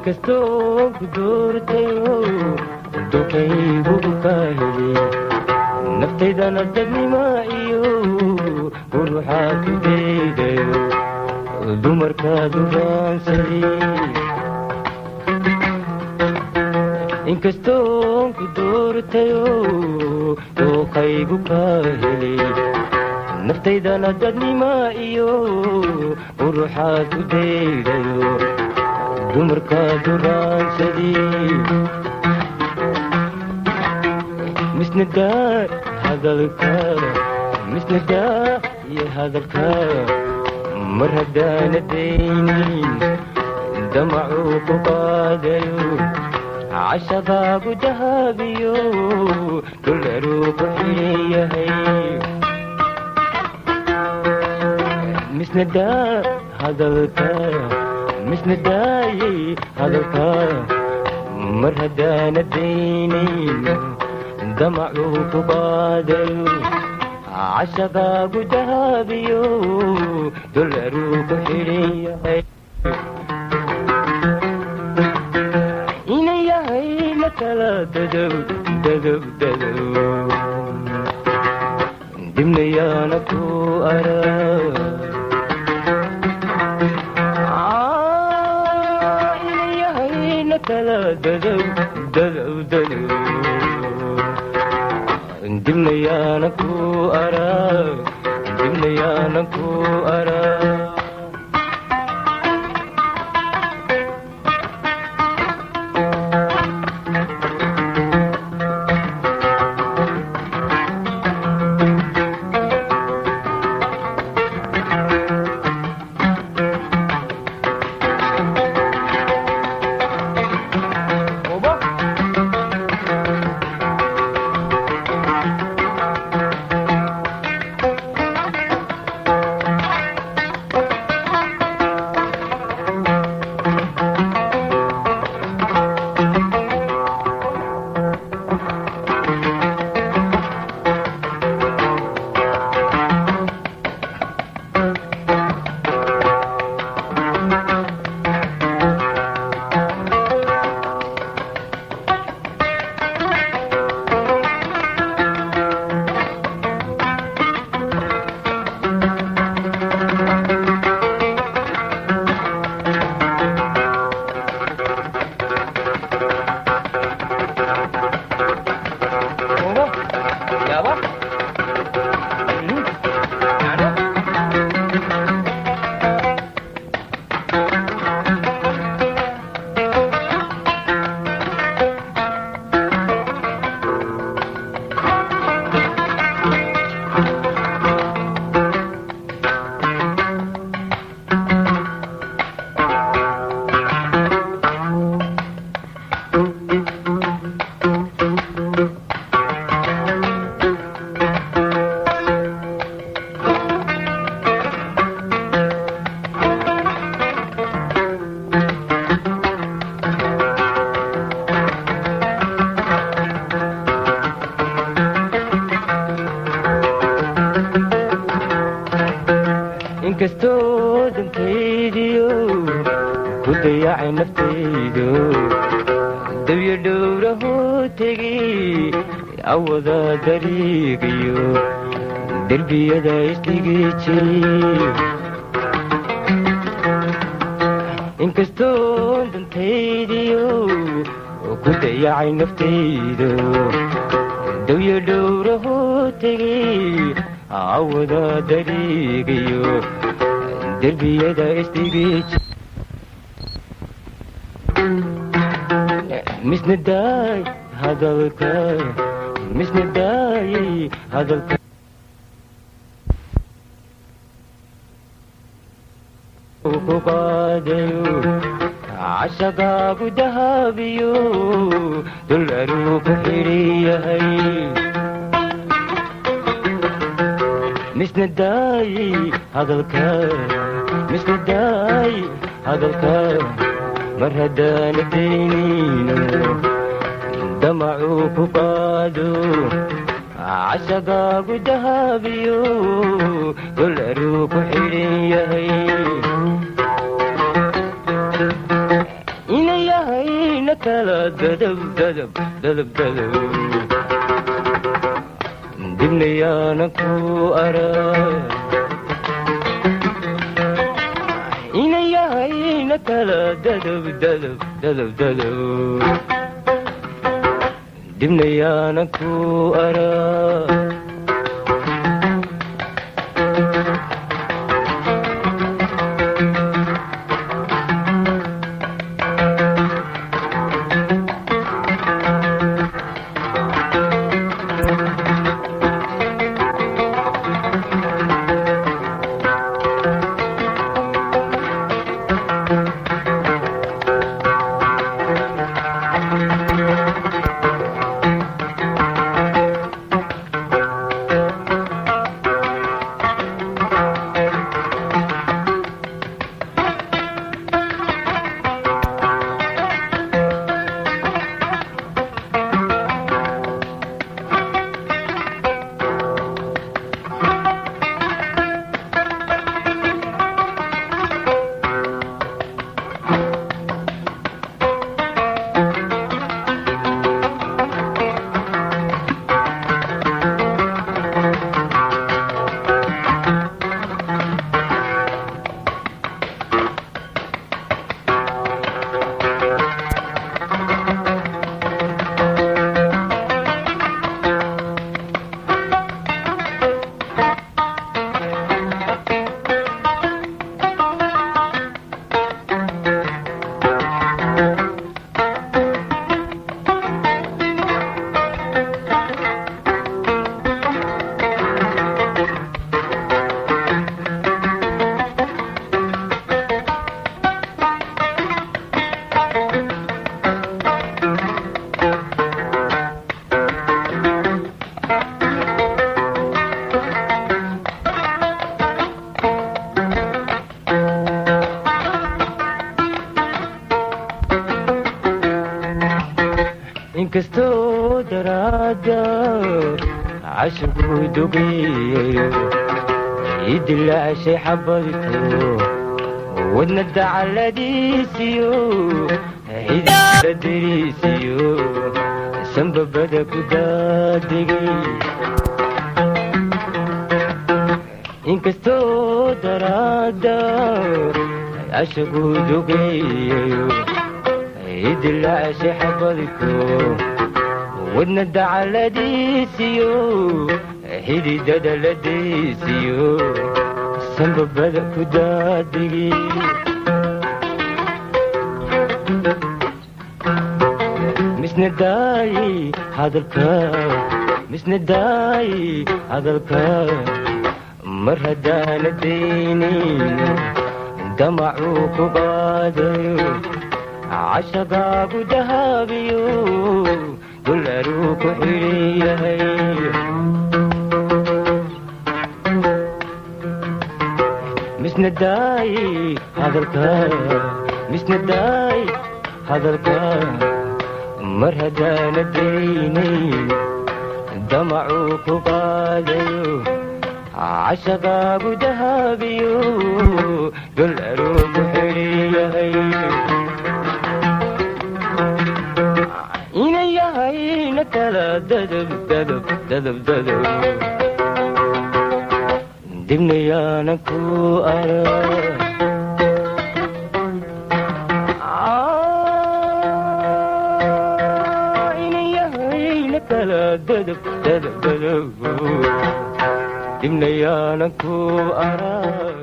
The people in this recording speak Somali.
inkastoo ku doortayo dukaygu kaaheli naftaydana dadnima iyo quruxaad ku daydayo dumarkaad u raansaday inkastoo ku doortayo dukaygu kaaheli naftaydana dadnima iyo quruxaad ku daydayo dumarkaad u raansaday misnadaa iyo hadalka mar haddaana daynin damacuu ku qaadayo cashaqaagu dahabiyo dularuu ku xiran yahay misnadaayay hadalka mar haddaana daynin damacuu ku qaadayo cashaqaagu dahabiyo dularuu ku xiran yahay ina yahay la kala dadow dibnayaana ku arag ina yahay la kala dadow dibnayaana ku arag inkastoo dantaydiyo ku dayacay naftaydo dabyo dhowrahoo tegay awada dariiqiyo derbiyada isdhigi jiray inkastoo dantaydiyo ku dayacay naftaydo dabyo dhowrahoo tegay awada dariiqiyo derbiyada isdhigi misnadaay hadalka ku qaadayo cashaqaagu dahabiyo dularuu ku xiran yahay misnadaay hadalka mar haddaana daynino damacuu ku qaado cashaqaagu dahabiyo dularuu ku xiran yahay inaya kala dadab dadab dadab dadab dibnayaana ku arag inayahayna kala dadab dadab dadab dadab dibnayaana ku arag inkastoo daraada casharku dugeeyo idilaashay xabadku wadna dacaladiisiyo xididla dariisiyo sanbabada ku daadegay inkastoo daraada casharku dugeeyo idilaashay xabadku wadna dacaladiisiyo xididada la daysiyo sanbabada ku daadegay misna daayi hadalka mar haddaana daynayno damacuu ku qaadayo cashaqaagu dahabiyo dularuu ku xidhan yahay misna daayi hadalka mar haddaana daynayn damacuu ku qaadayo cashaqaagu dahabiyo dularuu ku xidhan yahay inayahayna kala dadab dadab dadab dadab dibnayaana ku arag inayahayna kala dadab dadab dadab dibnayaana ku arag